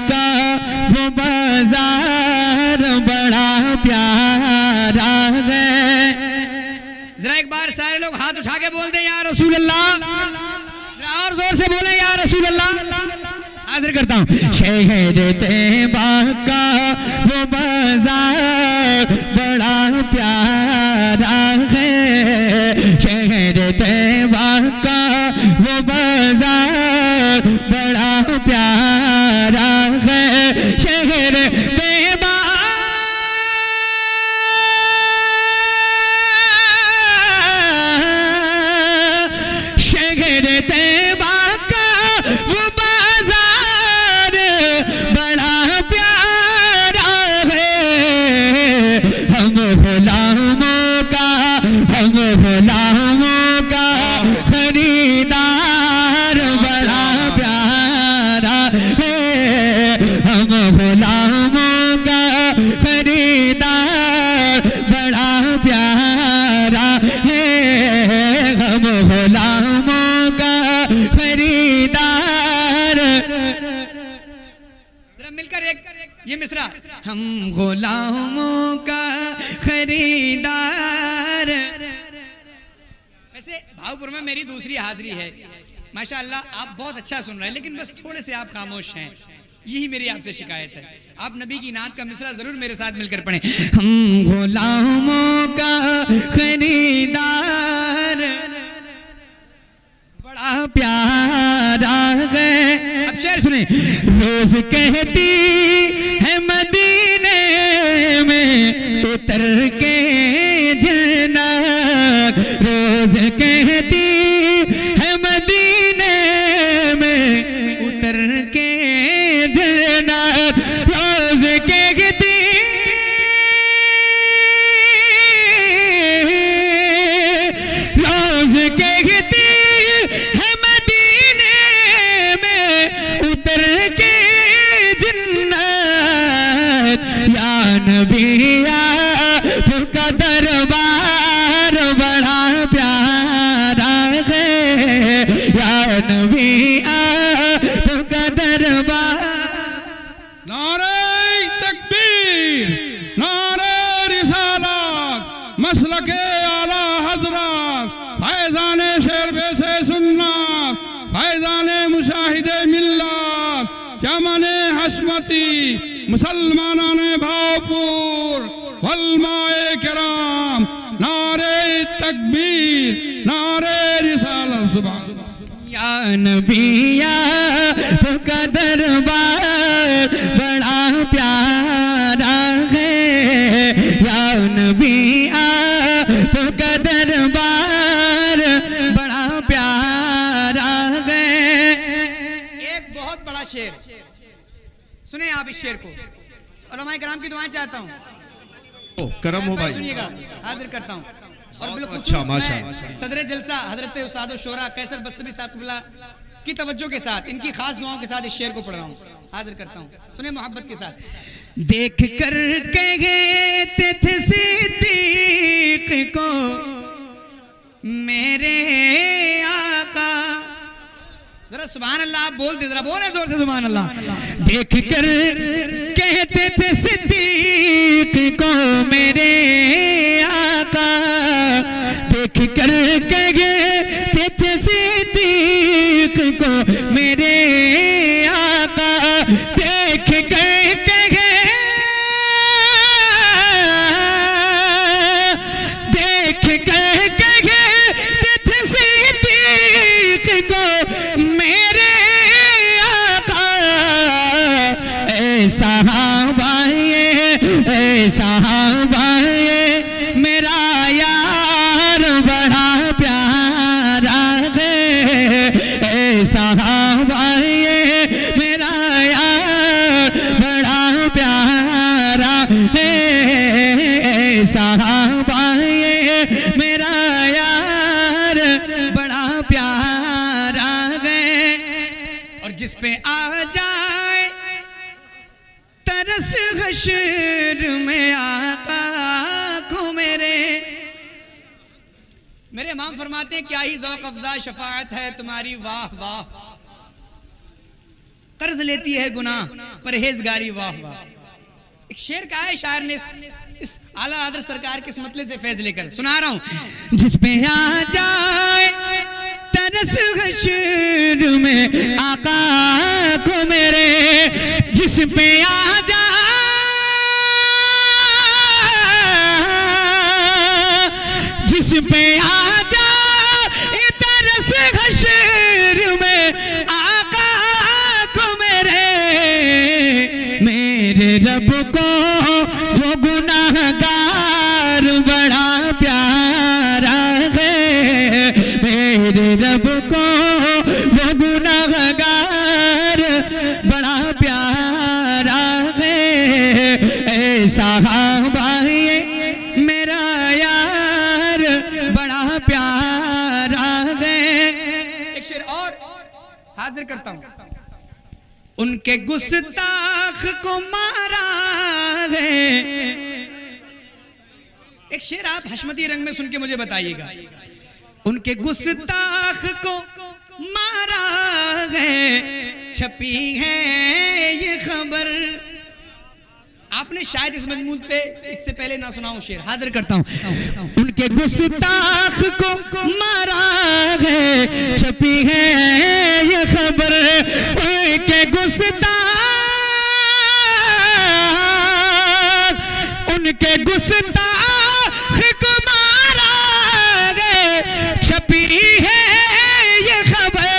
का वो बाजार बड़ा प्यारा है। जरा एक बार सारे लोग हाथ उठा के बोल दें या रसूल अल्लाह, जरा और जोर से बोले या रसूल अल्लाह। हाजिर करता हूँ। शहर तैयबा का वो बाजार बड़ा प्यारा है, शहर तैयबा का वो बाजार बड़ा प्यारा है, शहर तैयबा शहर तैयबा का वो बाजार बड़ा प्यारा है। हम गुलामों का खरीदार बड़ा प्यारा है, हम गुलामों का खरीदार बड़ा प्यारा है, हम गुलामों का खरीदार। जरा मिलकर एक ये मिसरा, हम गुलामों का खरीदार। वैसे भावपुर में मेरी दूसरी हाजिरी है, माशाअल्लाह आप बहुत अच्छा सुन रहे हैं, लेकिन बस थोड़े से आप खामोश हैं, यही मेरी आपसे शिकायत है। आप नबी की नात का मिसरा जरूर मेरे साथ मिलकर पढ़ें। हम गुलामों का खरीदार बड़ा प्यारा है। अब शेर सुने। रोज कहती है मदीने में उतर के जन्नत, रोज कहती है मदीने में उतर के जन्नत, रोज कहती रोज कहती है मदीने में उतर के जन्नत, या नबी आपका दरबार बड़ा प्यारा है, या नबी आपका दरबार। नारे तकबीर, नारे रिसालत, मसलके आला हजरत, फैजाने शेर से सुन्नत, फैजाने मुशाहिदे मिल्लत, चमने हस्मती मुसलमानाने भावपुर वल्माए किराम, नारे तकबीर, नारे रिसालत। सुभान या नबी आपका दरबार बड़ा प्यारा है, या नबी आपका दरबार बड़ा प्यारा है। एक बहुत बड़ा शेर सुने आप, इस शेर को उलमाए किराम की दुआएं चाहता हूँ, करम हो भाई, सुनिएगा, हाजिर करता हूँ। और अच्छा माशाअल्लाह, सदर जलसा हजरत उस्ताद शोरा कैसर बस्तमी साहब की तवज्जो के साथ, इनकी खास दुआओं के साथ इस शेर को पढ़ रहा हूँ, हाजिर करता हूँ, सुने मोहब्बत के साथ। देख कर कहते थे सिद्दीक को मेरे आका, जरा सुभान अल्लाह आप बोल दे, जरा बोले जोर से सुभान अल्लाह। देख कर कहते थे सिद्दीक को मेरे आका, देख कर कहते थे सिद्दीक को मेरे आका, देख कर देख कर कहते थे सिद्दीक को मेरे आका, साहबा मेरा यार बड़ा प्यारा है, साहबा मेरा यार बड़ा प्यारा है, साहबा मेरा यार बड़ा प्यारा है। और जिस पे आ जाए तरस हश्र में आका को मेरे इमाम फरमाते हैं क्या ही ज़ौक़ अफ़ज़ा शफ़ाअत है तुम्हारी, वाह वाह। कर्ज लेती है गुनाह परहेजगारी वाह वाह। एक शेर कहा है शायर ने इस आला आदर सरकार के इस मतले से फैज लेकर सुना रहा हूं। जिस पे आ जाए तरस हश्र में आका को मेरे, जिस पे आ जाए जिस पे आ जाए तरस हश्र में आका को मेरे, मेरे रब को वो गुनाहगार बड़ा प्यारा है, मेरे रब को वो गुनाहगार बड़ा प्यारा है। ऐसा भाई मेरा यार बड़ा प्यारा है। एक शेर और हाजिर करता हूं। उनके गुस्ताख को मारा है। एक शेर आप हशमती रंग में सुन के मुझे बताइएगा। उनके गुस्ताख को मारा है, छपी है ये खबर। आपने शायद इस मजमून पे इससे पहले ना सुना हो शेर, हाजिर करता हूं। उनके गुस्ताख को मारा है, छपी है ये खबर। उनके गुस्ताख उनके गुस्ताख को मारा है, छपी है ये खबर।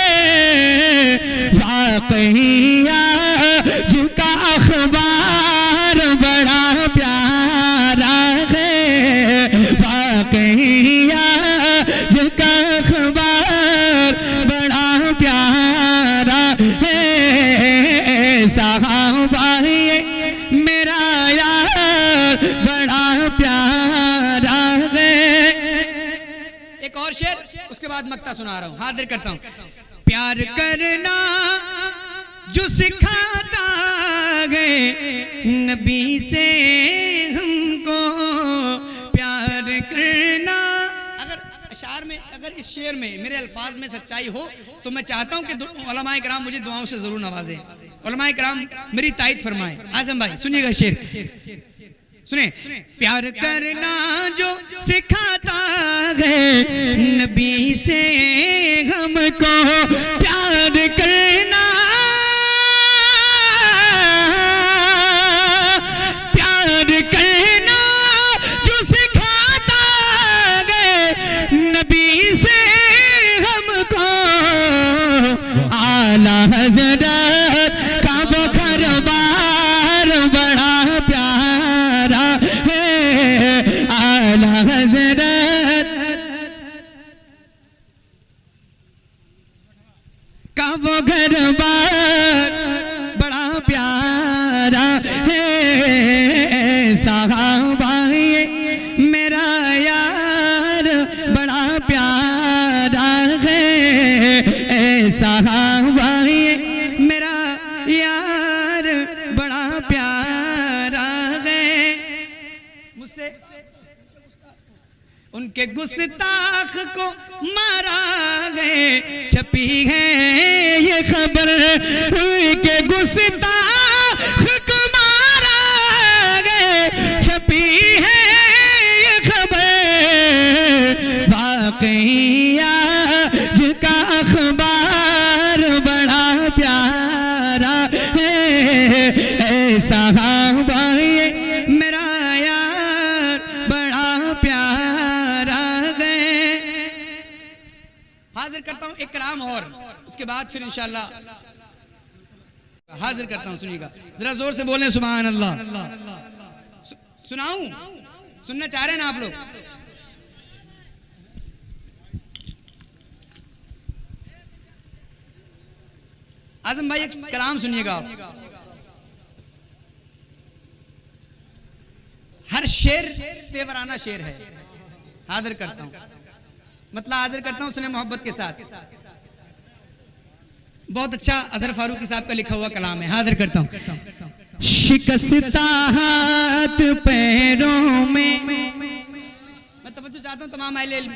वाकईया जिनका अखबार बड़ा प्यारा है, वाकईया जिनका अखबार बड़ा प्यारा है। साहबा मेरा यार बड़ा प्यारा है। एक और शेर उसके बाद मक्ता सुना रहा हूं, हाजिर करता हूं। प्यार करना जो सिखाता है नबी से हमको, प्यार करना। अगर अशार में, अगर इस शेर में मेरे अल्फाज में सच्चाई हो तो मैं चाहता हूं कि उलमाए किराम मुझे दुआओं से जरूर नवाजें, उलमाए किराम मेरी तायद फरमाएं। आजम भाई सुनिएगा शेर, सुने। प्यार करना जो सिखाता है नबी से हमको, प्यार करना प्यार करना जो सिखाता है नबी से हमको। आला हज़रत का वो घरबार बड़ा प्यारा है, आला हज़रत का वो घरबार बड़ा प्यारा है। साहबा मेरा यार बड़ा प्यारा है। साहबा मेरा यार बड़ा प्यारा है। मुझसे उनके गुस्ताख को मारा है, छपी है ये खबर। उनके गुस्ताख को मारा है, छपी है ये खबर। वाकईया जिनका अखबार बड़ा प्यारा है। ऐसा भाई मेरा यार बड़ा प्यारा है। हाजिर करता हूं एक कलाम और, उसके बाद फिर इंशाअल्लाह हाजिर करता हूं। सुनिएगा जरा जोर से बोलें सुभान अल्लाह। सुनाऊं? सुनना चाह रहे हैं ना आप लोग? आजम भाई एक कलाम सुनिएगा आप। हर शेर तेवराना शेर है। हाजिर करता हूं, मतलब हाजिर करता हूं सुने मोहब्बत के साथ। बहुत अच्छा अजहर फारूकी साहब का लिखा हुआ कलाम है, हाजिर करता हूं। शिकस्ता हाथ पैरों में, मैं तवज्जो चाहता हूं तमाम अहले इल्म।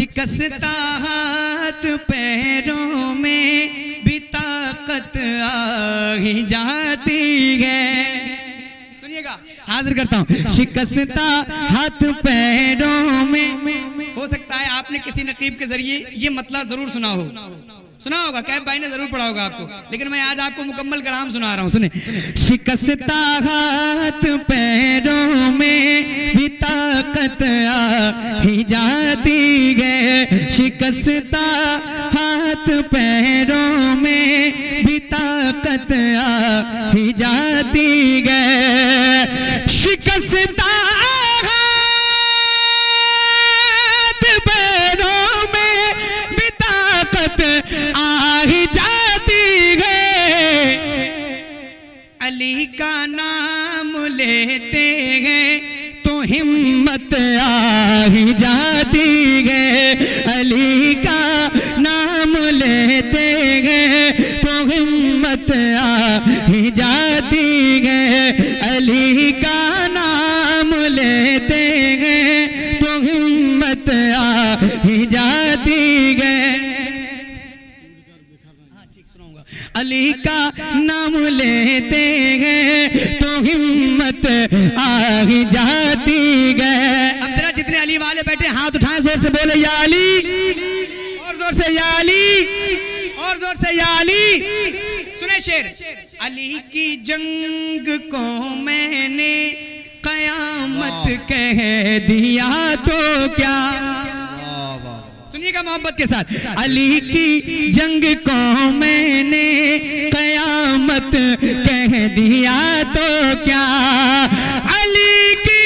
शिकस्ता हाथ पैरों में भी ताकत आ ही जाती है। सुनिएगा, हाजिर करता हूँ। शिकस्ता हाथ पैरों में, हो सकता है आपने किसी नकीब के जरिए ये मतलब जरूर सुना होगा, कैब भाई ने जरूर पढ़ा होगा आपको, लेकिन मैं आज आपको मुकम्मल कलाम सुना रहा हूँ। सुने, शिकस्ता हाथ पैरों में भी ताकत आ ही जाती है। शिकस्ता हाथ पैरों में भी ताकत आ ही जाती है। शिकस्ता अली का नाम लेते हैं तो हिम्मत आ ही जाती है। अली का नाम लेते हैं तो हिम्मत आ ही जाती है। अली का नाम लेते हैं तो हिम्मत आ ही जाती है। अली का नाम लेते हैं तो हिम्मत आ ही जाती है। अब जरा जितने अली वाले बैठे हाथ उठाएं, जोर से बोले या अली, और जोर से या अली, और जोर से या अली। सुने शेर, अली की जंग को मैंने कयामत कह दिया तो क्या। सुनिएगा मोहब्बत के साथ, अली की जंग को मैंने कयामत कह दिया तो क्या। अली की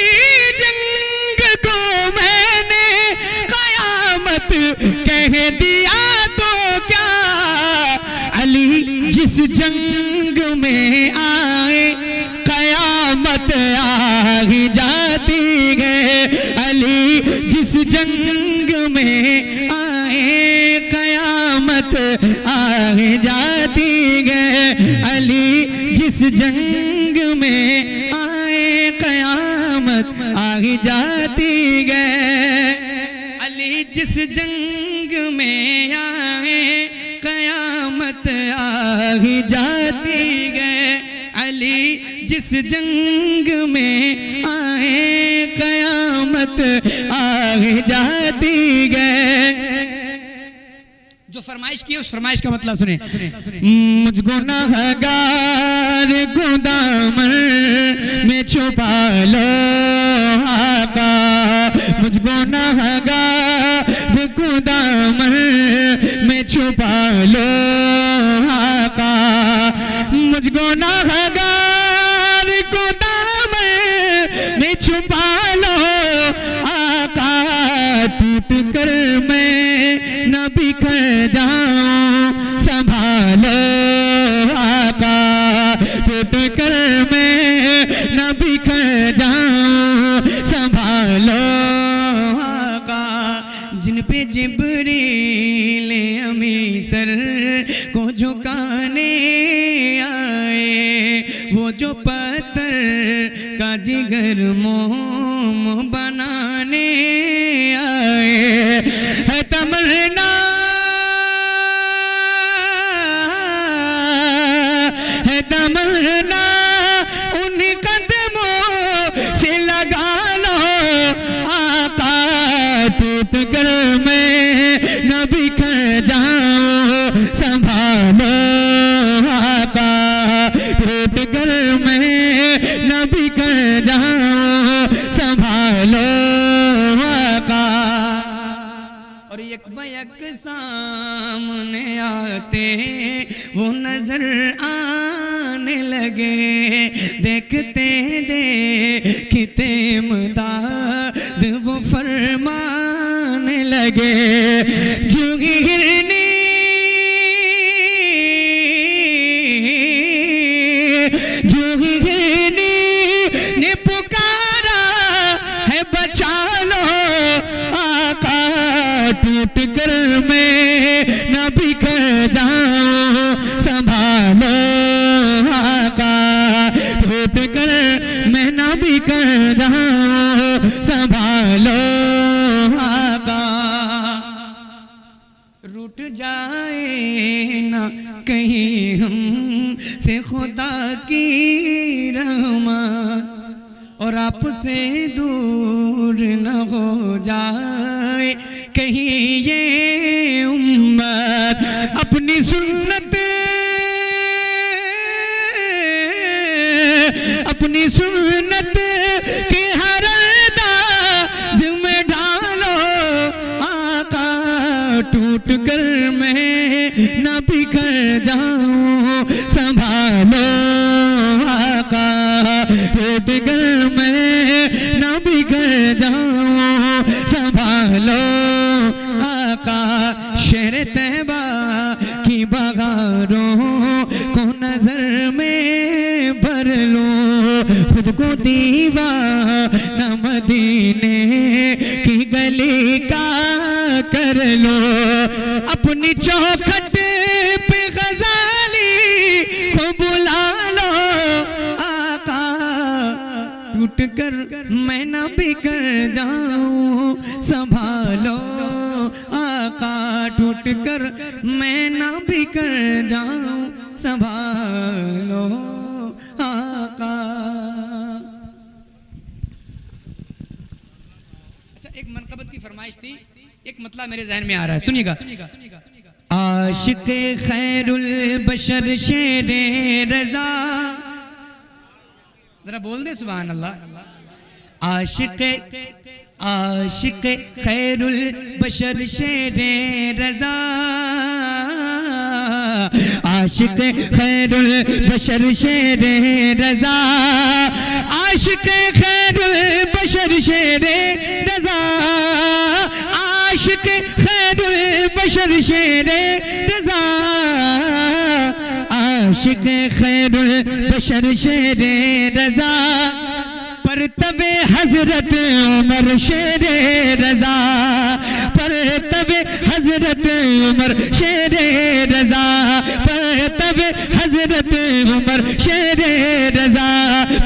जंग को मैंने कयामत कह दिया तो क्या। अली जिस जंग में आए कयामत आ ही जाती है। अली जिस जंग में आए कयामत आ ही जाती है। अली जिस जंग में आए कयामत आ ही जाती है। अली जिस जंग में आए कयामत आ ही जाती है। अली जिस जंग में आए कयामत आ ही जाती है। जो फरमाइश की है उस फरमाइश का मतलब सुने। मुझको गुनाहगार दामन में छुपा लो आका। मुझको गुनाहगार दामन में छुपा लो आका। मुझको गुनाहगार दामन में छुपा लो आका। टूट कर मैं न बिखर जाऊं संभालो आका। टूट कर मैं न बिखर जाऊं संभालो आका। जिन पे जिब्रील अमी सर को झुकाने आए, वो जो पत्थर का जिगर मोम बनाने आए। है तमन्ना, है तमन्ना उन कदमों से लगा लो आका। टूट कर मैं न बिखर जाऊं संभालो आका। टूट कर मैं न बिखर जाऊं संभालो आका। और यक सामने आते वो नजर आने लगे। देखते देखते मुदाद वो फरमाने लगे। जुगी हिरनी जुगी हिरनी ने पुकारा है बचा लो आका। टूट कर मैं न बिखर जाऊं संभालो आका। टूट कर मैं न बिखर जाऊं संभालो आका। जाए ना कहीं हम से खुदा की रहमत, और आपसे दूर न हो जाए कहीं ये उम्मत। अपनी सुन्नत के हर अंदाज़ में डालो आका, टूट कर मैं न बिखर जाऊं संभालो आका, टूट कर मैं न बिखर जाऊं संभालो आका। शहर तैबा की बहारों को नजर में भर लो, खुद को दीवाना मदीने की गली का कर लो। अपनी चौखट पे गजाली को बुला लो आका, टूट कर मैं न बिखर जाऊं संभालो आका, टूट कर मैं न बिखर जाऊं संभालो आका। अच्छा, एक मनकबत की फरमाइश थी, एक मतलब मेरे जहन में आ रहा है, सुनिएगा। आशिक खैरुल बशर शेरे रजा, जरा बोल दे सुभान अल्लाह। आशिक खैरुल बशर शेरे रजा, आशिक खैरुल बशर शेरे रजा, आशिक खैरुल बशर शेरे रजा, आशिक खैरुल बशर शेरे रजा, आशिक खैरुल बशर शेरे रजा, पर तबे हजरत उमर शेरे रजा, पर तबे हजरत उमर शेरे रजा, पर तबे हजरत उमर शेरे रजा,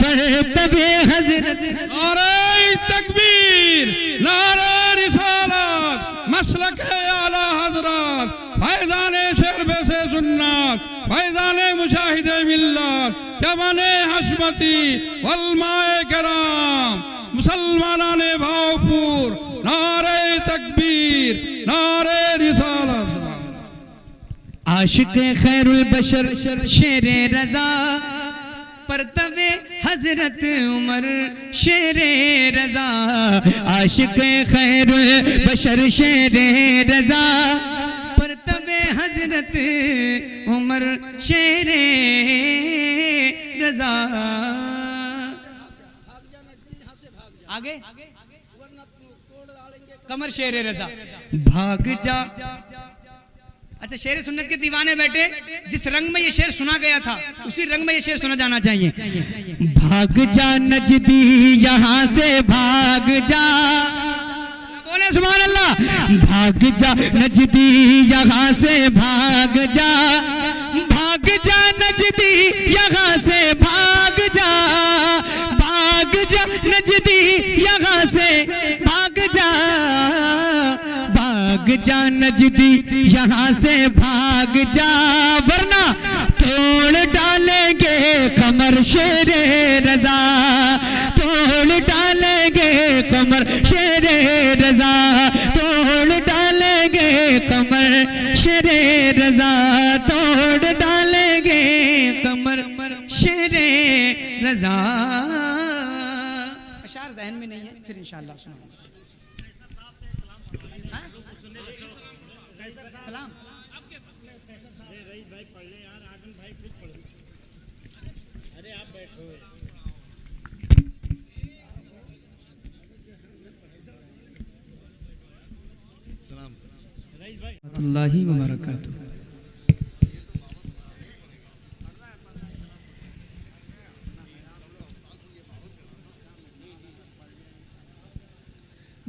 पर तबे हजरत। नारे तकबीर, नारे रिसालत, मसलक आला हजरत, फैज़ाने शेर से सुन्नत, फैज़ाने मुशाहिदे मिल्लत, जवाने हशमती वल्माए कराम, मुसलमानाने भावपुर, नारे तकबीर, नारे रिसालत। आशिक खैरुल बशर शेरे रजा, पर तबे हजरत उमर शेरे रजा, आशिक खैरुल बशर शेरे रजा, पर तबे हजरत उमर शेरे रजा। आगे कमर शेरे रजा, भाग जा। अच्छा, शेर सुन्नत के दीवाने बैठे, जिस रंग में ये शेर सुना गया था उसी रंग में ये शेर सुना जाना चाहिए। भाग जा नजदी यहाँ से भाग जा, बोले सुभान अल्लाह। भाग जा नजदी यहाँ से भाग जा, भाग जा नजदी यहाँ से भाग जा, भाग जा नजदी यहाँ से भाग जा, भाग जा नजदी यहाँ से भाग जा, वरना तोड़ डालेंगे कमर शेरे रजा, तोड़ डालेंगे कमर शेरे रजा, तोड़ डालेंगे कमर शेरे रजा, तोड़ डालेंगे कमर शेरे रजा। अशार ज़हन में नहीं है, फिर इंशाअल्लाह सुनाऊंगा। सलाम अल्लाही व बरकातुहू।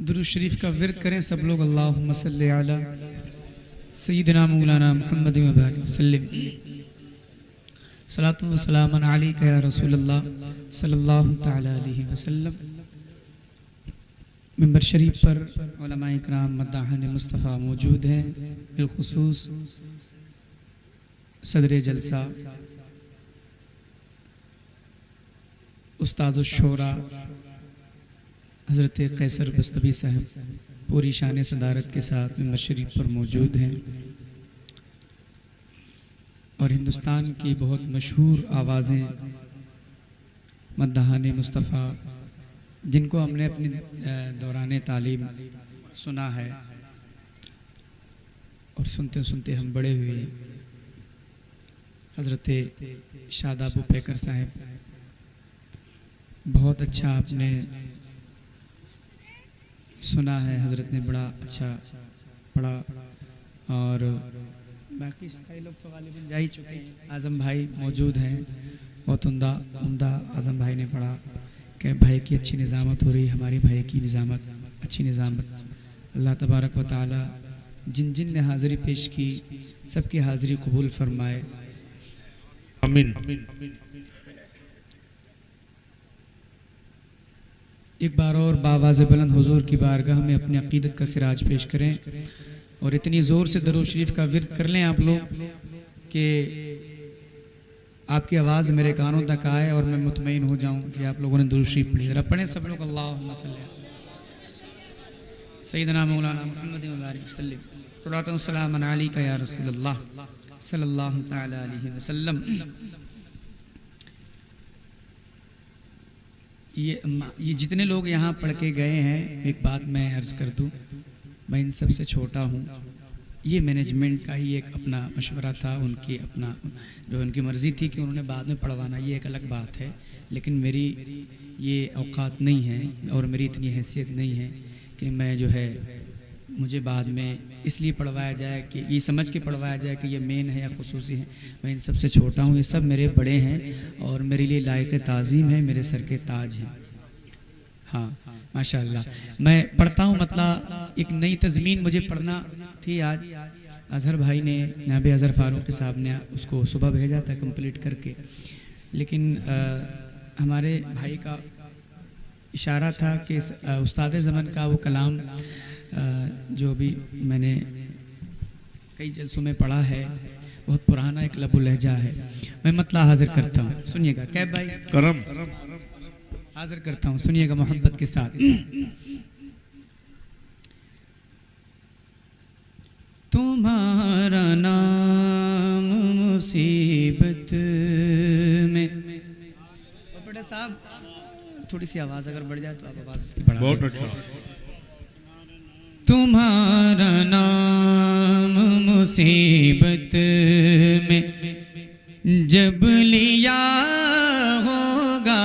दुरूद शरीफ का विर्द करें सब लोग। अल्लाहुम्मा सल्ली अला सय्यिदिना मौलाना मुहम्मद व बारिक वसल्लम। सलातु व सलामन अलैका या रसूलल्लाह सल्लल्लाहु तआला अलैहि वसल्लम। मिंबर शरीफ पर उलमाए इकराम मद्दाहान मुस्तफ़ा मौजूद हैं। बिलखुसूस सदर जलसा उस्ताद शोरा हज़रत कैसर बस्तवी साहब पूरी शान सदारत के साथ में शरीफ पर मौजूद हैं और हिंदुस्तान की बहुत मशहूर आवाज़ें मद्दाहान मुस्तफ़ा जिनको हमने अपनी दौरान तालीम सुना है और सुनते सुनते हम बड़े हुए। हज़रत शादाब पैकर साहब बहुत अच्छा आपने सुना है, हज़रत ने बड़ा अच्छा पढ़ा और बाकी सारे लोग तो गालिबन जा ही चुके हैं। आज़म भाई मौजूद हैं, बहुत उम्दा आज़म भाई ने पढ़ा कि भाई की अच्छी निज़ामत हो रही, हमारे भाई की निज़ामत अच्छी निज़ामत। अल्लाह तबारक व तआला जिन जिन ने हाज़िरी पेश की सबकी हाज़िरी कबूल फरमाए, आमीन। एक बार और बावाज़ बुलंद हुजूर की बारगाह में अपनी अक़ीदत का खिराज पेश करें और इतनी ज़ोर से दरूद शरीफ का विर्द कर लें आप लोग कि आपकी आवाज़ मेरे कानों तक आए और मैं मुतमईन हो जाऊं कि आप लोगों ने दरूद शरीफ पढ़ी। ज़रा पढ़ें सब लोग, अल्लाहुम्मा सल्ली सय्यदना मौलाना मुहम्मद व आलिहि वसल्लम सल्लल्लाहु सलाम अलैका या रसूलल्लाह सल्लल्लाहु तआला अलैहि वसल्लम। ये जितने लोग यहाँ पढ़ के गए हैं, एक बात मैं अर्ज़ कर दूँ, मैं इन सबसे छोटा हूँ। ये मैनेजमेंट का ही एक अपना मशवरा था, उनकी अपना जो उनकी मर्ज़ी थी कि उन्होंने बाद में पढ़वाना, ये एक अलग बात है। लेकिन मेरी ये औकात नहीं है और मेरी इतनी हैसियत नहीं है कि मैं जो है मुझे बाद में इसलिए पढ़वाया जाए कि ये समझ के पढ़वाया जाए कि ये मेन है या खुसूसी है। मैं इन सबसे छोटा हूँ, ये सब मेरे बड़े हैं और मेरे लिए लायक ताज़ीम है, मेरे सर के ताज हैं। हाँ माशाअल्लाह। मैं पढ़ता हूँ, मतलब एक नई तज़मीन मुझे पढ़ना थी। आज अज़हर भाई ने, नाब अज़हर फ़ारूक़ी साहब ने उसको सुबह भेजा था कंप्लीट करके, लेकिन हमारे भाई का इशारा था कि उस्ताद ज़मान का वो कलाम जो भी मैंने कई जलसों में पढ़ा है, बहुत पुराना एक लबुल लहजा है, मैं मतला हाजिर करता हूँ। सुनिएगा कैब भाई, करम हाजिर करता हूँ, सुनिएगा मोहब्बत के साथ। तुम्हारा नाम मुसीबत में, बड़ा साहब थोड़ी सी आवाज़ अगर बढ़ जाए तो आप आवाज़ इसकी बढ़ा। बहुत अच्छा। तुम्हारा नाम मुसीबत में जब लिया होगा,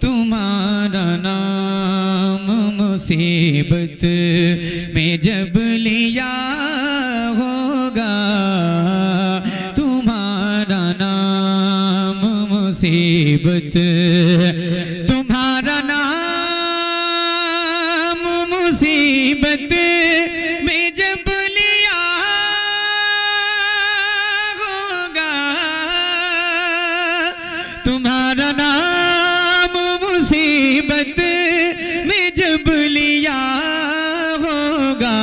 तुम्हारा नाम मुसीबत में जब लिया होगा, तुम्हारा नाम मुसीबत, तुम्हारा नाम मुसीबत में जब लिया होगा, तुम्हारा नाम मुसीबत में जब लिया होगा,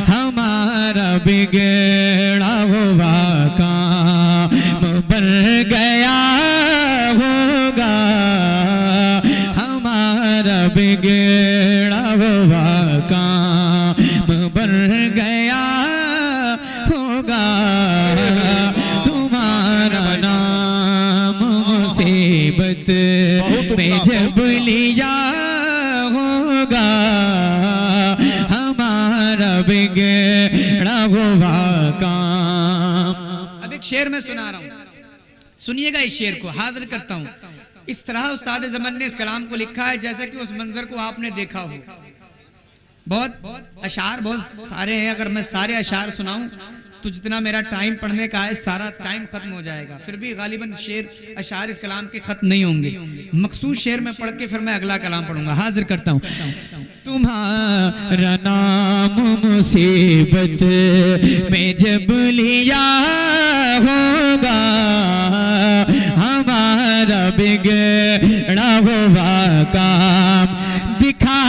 हमारा बिगड़ा हुआ काम बन गया होगा, हमारा बिगड़ा हुआ काम बन गया होगा, तुम्हारा नाम मुसीबत में जब लिया होगा, हमारा बिगड़ा हुआ काम। अब एक शेर मैं सुना रहा हूँ, सुनिएगा इस शेर को, हाजिर करता हूँ। इस तरह उस्ताद ज़मान ने इस कलाम को लिखा है जैसे कि उस मंजर को आपने देखा हो। बहुत अशार बहुत सारे हैं, अगर मैं सारे अशार सुनाऊं तो जितना मेरा टाइम पढ़ने का है सारा टाइम खत्म हो जाएगा। फिर भी गालिबन शेर अशार इस कलाम के खत्म नहीं होंगे। मखसूस शेर में पढ़ के फिर मैं अगला कलाम पढ़ूंगा। हाजिर करता हूँ। तुम्हारा नाम मुसीबत में जब लिया होगा, हमारा बिगड़ा हुआ काम दिखा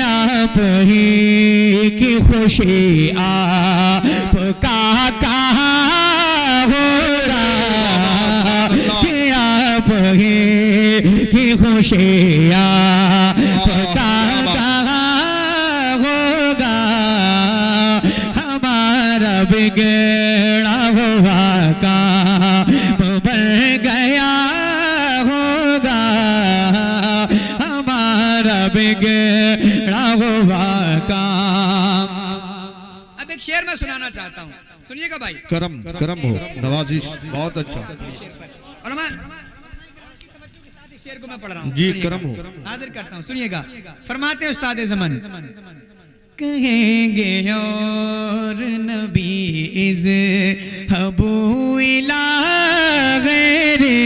आप ही की खुशी आपका कहाँ होगा, कि आप ही की खुशी आपका कहाँ होगा, हमारा बिगड़ा हुआ काम बन गया होगा, हमारा बिगड़ा हुआ काम। अब एक शेर मैं सुनाना चाहता हूँ, सुनिएगा भाई। करम हो, नवाजिश बहुत अच्छा। और मैं शेर को मैं पढ़ रहा हूँ जी, करम हो। हाजिर करता हूँ, सुनिएगा। फरमाते हैं उस्ताद ज़मान, कहेंगे और नबी इज़ हबू इला गैरे।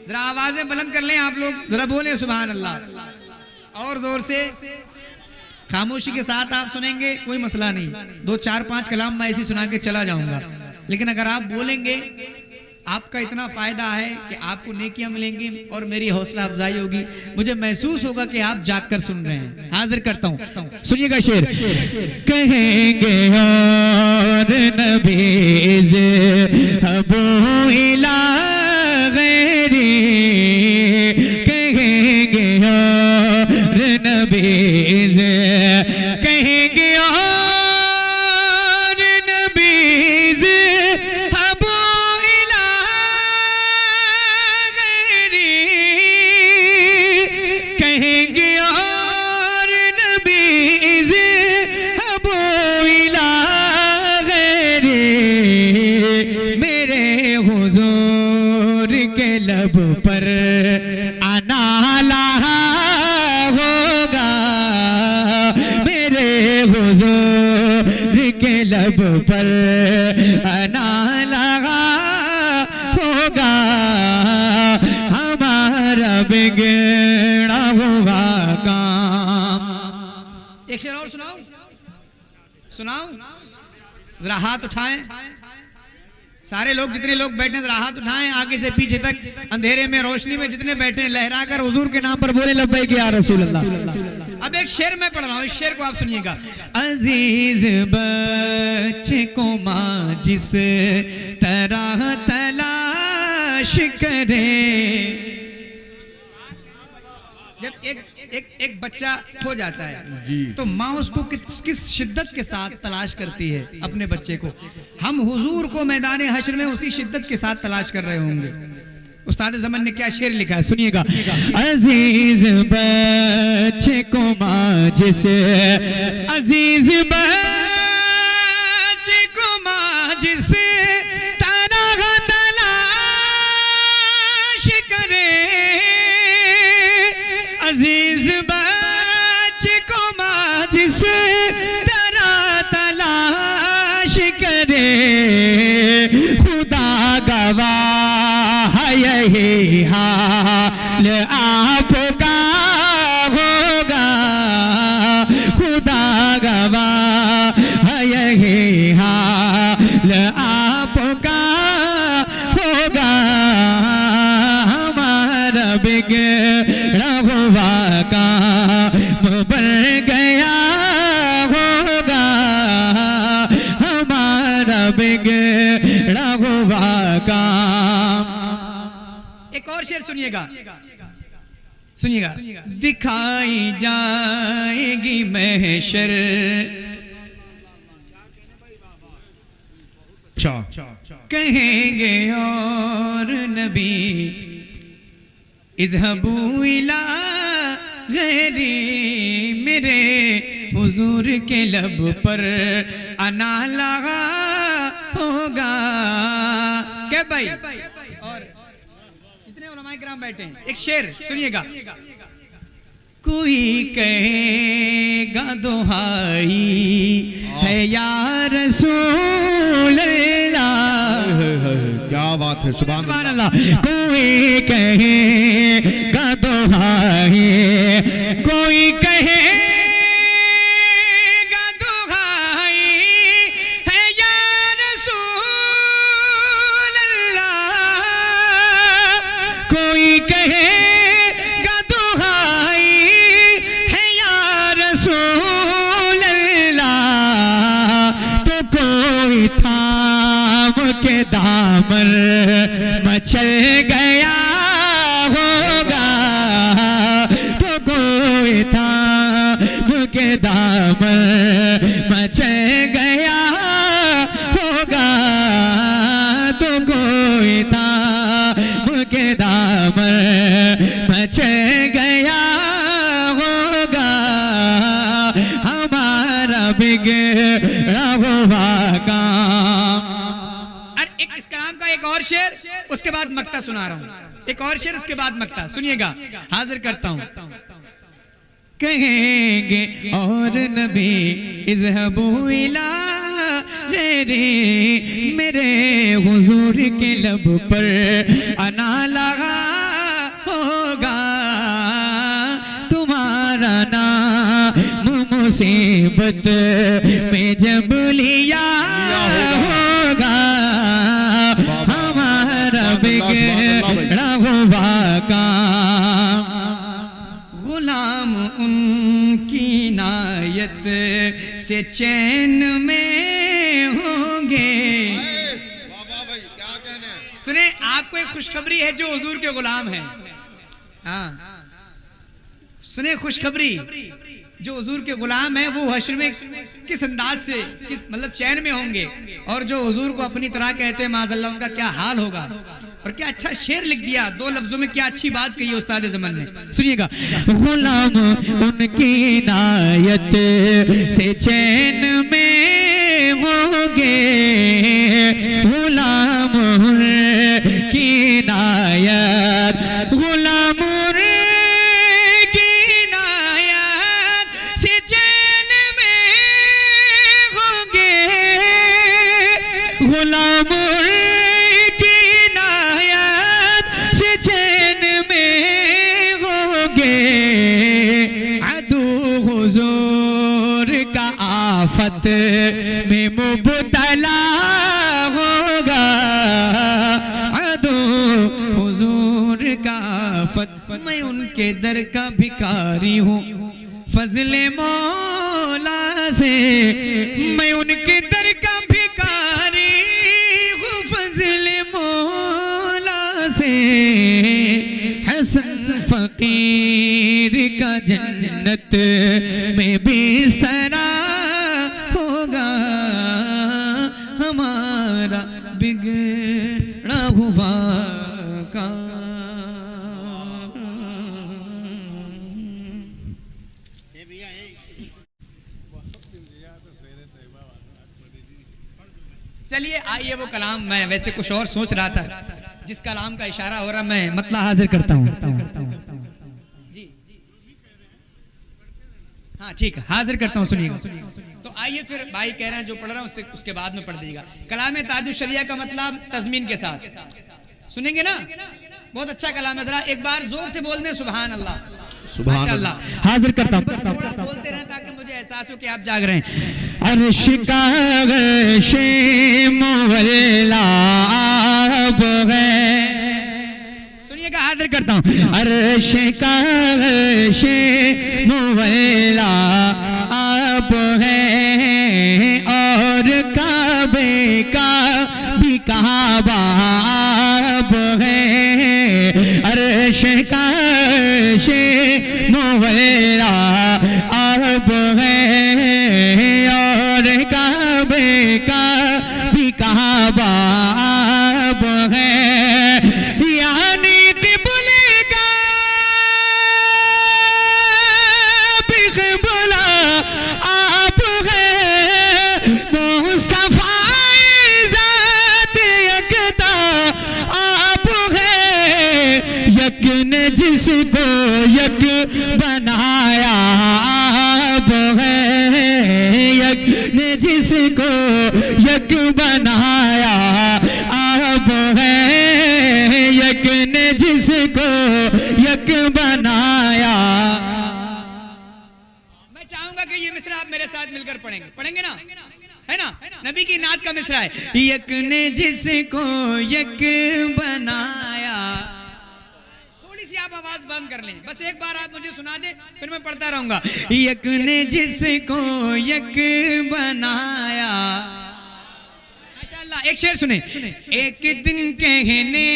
जरा आवाजें बुलंद कर लें आप लोग, जरा बोले सुभान अल्लाह और जोर से। खामोशी के साथ आप सुनेंगे कोई मसला नहीं, 2 4 5 कलाम मैं ऐसे सुना के चला जाऊंगा, लेकिन अगर आप बोलेंगे आपका इतना फायदा है कि आपको नेकियां मिलेंगी और मेरी हौसला अफजाई होगी, मुझे महसूस होगा कि आप जागकर सुन रहे हैं। हाजिर करता हूं, सुनिएगा शेर। कहेंगे और नबीज अबू इला गैरी, कहेंगे और नबीज, कहेंगे और नबीज अबू इला गैरी, कहेंगे और नबीज अबू इला गैरी, मेरे हुजूर के लब पर आना लहा होगा, मेरे हुजूर के लब पर आना लगा होगा, हमारा बिगड़ा हुआ काम। एक शेर और सुनाओ, सुनाओ जरा, हाथ उठाएं सारे लोग, जितने लोग बैठे हैं जरा हाथ उठाएं, आगे से पीछे तक, अंधेरे में रोशनी में जितने बैठे हैं, लहरा कर हुजूर के नाम पर बोले लब्बैक या रसूल अल्लाह। अब एक शेर मैं पढ़ रहा हूं, इस शेर को आप सुनिएगा। अजीज बच्चे को माँ जिस तरह तलाश करे, जब एक बच्चा खो जाता है तो माँ उसको किस शिद्दत के साथ तलाश करती है अपने बच्चे को, हम हुजूर को मैदान हश्र में उसी शिद्दत के साथ तलाश कर रहे होंगे। उस्ताद ज़मान ने क्या शेर लिखा है, सुनिएगा। अजीज बच्चे को माँ जिसे, अजीज बच्चे को माँ जिसे तरह तलाश करे, अजीज बच्चे को माँ जिसे तरह तलाश करे, खुदा गवाह यही हाल आपका होगा, खुदा गवाह यही हाल आपका होगा, हमारा बिगड़ा हुआ काम बन गया होगा, हमारा बिगड़ा हुआ काम। एक और शेर सुनिएगा, सुनिएगा। दिखाई जाएगी महशर, कहेंगे और नबी इज़हबू इला गैरी, मेरे हुजूर के लब पर आना लगा होगा। क्या भाई, और कितने उलमाए किराम बैठे हैं, एक शेर सुनिएगा। कोई कहेगा दुहाई है या रसूल अल्लाह, क्या बात है, सुभान अल्लाह। कोई कहेगा दुहाई, कोई कहेगा दुहाई है या रसूल अल्लाह, कोई कहेगा दुहाई है के दामन मच गया होगा तो कोई था के दामन मच गया होगा हमारा बिगड़ा हुआ काम। और इस कलाम का एक और शेर, उसके बाद मक्ता सुना रहा हूं। एक और शेर उसके बाद मक्ता सुनिएगा, हाजिर करता हूं। कहेंगे और नबी इज़हबू इला गैरी, मेरे हुजूर के लब पर अना लगा होगा तुम्हारा नाम मुसीबत में जब लिया होगा हमारा बिगड़ा हुआ काम। गुलाम उनकी नायत से चैन में होंगे। सुने, आपको एक खुशखबरी है जो हुजूर के गुलाम हैं। हाँ सुने, खुशखबरी जो हुजूर के गुलाम है वो हश्र में किस अंदाज से, किस मतलब चैन में होंगे, और जो हुजूर को अपनी तरह कहते हैं माज़अल्लाह उनका क्या हाल होगा। और क्या अच्छा शेर लिख दिया, 2 लफ्जों में क्या अच्छी बात कही उस्ताद ज़मान ने, सुनिएगा। गुलाम उनकी नायत से चैन में होंगे, गुलाम उनकी नायत, गुलाम उनकी नायत से चैन में होंगे, गुलाम आफत में मुब्तला होगा अदो हुजूर का आफत। मैं उनके दर का भिखारी हूँ फजले मौला से, मैं उनके दर का भिखारी हूँ फजले मौला से। हसन फकीर का जन्नत में बिस्तरा होगा हमारा बिगड़ा हुआ काम। चलिए आइए वो कलाम, मैं वैसे कुछ और सोच रहा था, जिस कलाम का इशारा हो रहा मैं मतलब हाजिर करता हूँ जी। हाँ ठीक है, हाजिर करता हूँ, सुनिएगा। तो आइए फिर भाई कह रहे हैं जो पढ़ रहा हूँ उसके बाद में पढ़ दीजिएगा। कलाम ताजुश शरिया का मतलब तज़मीन के साथ सुनेंगे ना, बहुत अच्छा कलाम है। जरा एक बार जोर से बोल दें सुभान अल्लाह, सुभान अल्लाह। हाजिर करता हूँ, थोड़ा बोलते रहें ताकि मुझे एहसास हो कि आप जाग रहे हैं। अर्श का अर्शे मुअल्ला अब है, सुनिएगा, हाजिर करता हूँ। अर्श का अर्शे मुअल्ला अब है और काबे का भी काबा अब है। अर्श का अर्शे मुअल्ला अब है और काबे का भी काबा अब है। यानी क़िबले का भी क़िबला आप है। मुस्तफ़ा ज़ात यकता आप है। यक ने जिसको यक बनाया आप है। यक ने जिसको यक बनाया आप है। यक ने जिसको यक बनाया। मैं चाहूंगा कि ये मिसरा आप मेरे साथ मिलकर पढ़ेंगे ना, है ना? नबी की नात का मिसरा है। यक ने जिसको यक बनाया। थोड़ी सी आप आवाज बंद कर लें, बस एक बार आप मुझे सुना दे, फिर मैं पढ़ता रहूंगा। यक ने जिसको यक बनाया। माशाअल्लाह, एक शेर सुने। एक दिन कहने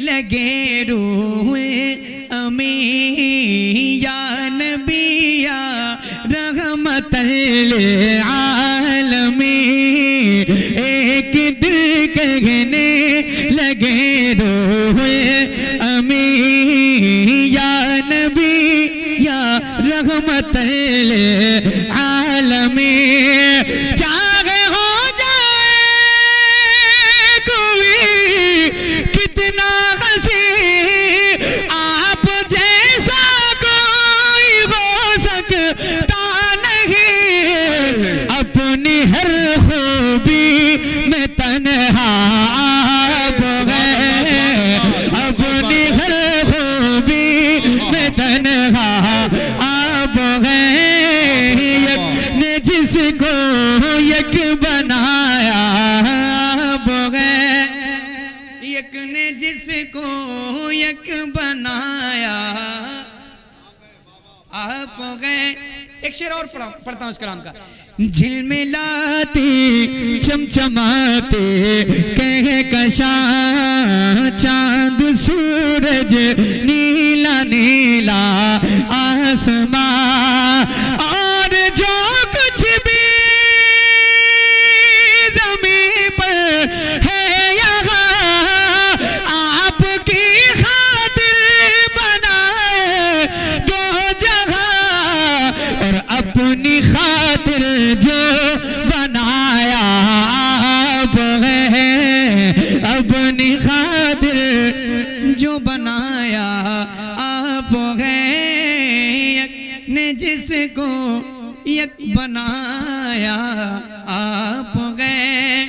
लगे रूह अमी या नबी या आलमी एक दिल कहने लगे रोए अमी या नबी या रहमत आलमी चाहे हो जाए कोई कितना हंसी आप जैसा कोई हो सकता नहीं अपनी हर खूबी में तन्हा आप हैं अपनी हर खूबी में तन्हा आप हैं एक ने जिसको एक बनाया आप हैं एक ने जिसको एक बनाया आप गए। एक शेर और पढ़ता हूं इस कलाम का। झिलमिलाते चमचमाते कह कशा चांद सूरज नीला नीला आसमां और जो कुछ भी ज़मीन पर है यहाँ आपकी खातिर बनाए दो जगह और अपनी खातिर जो बनाया आप हैं अपनी खातिर जो बनाया आप हैं ने जिसको एक बनाया आप गए।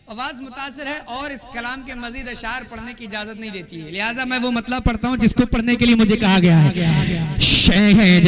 आवाज मुतासिर है और इस कलाम के मजीद अशार पढ़ने की इजाजत नहीं देती है, लिहाजा मैं वो मतलब पढ़ता हूँ जिसको पढ़ने के लिए मुझे कहा गया है। शहर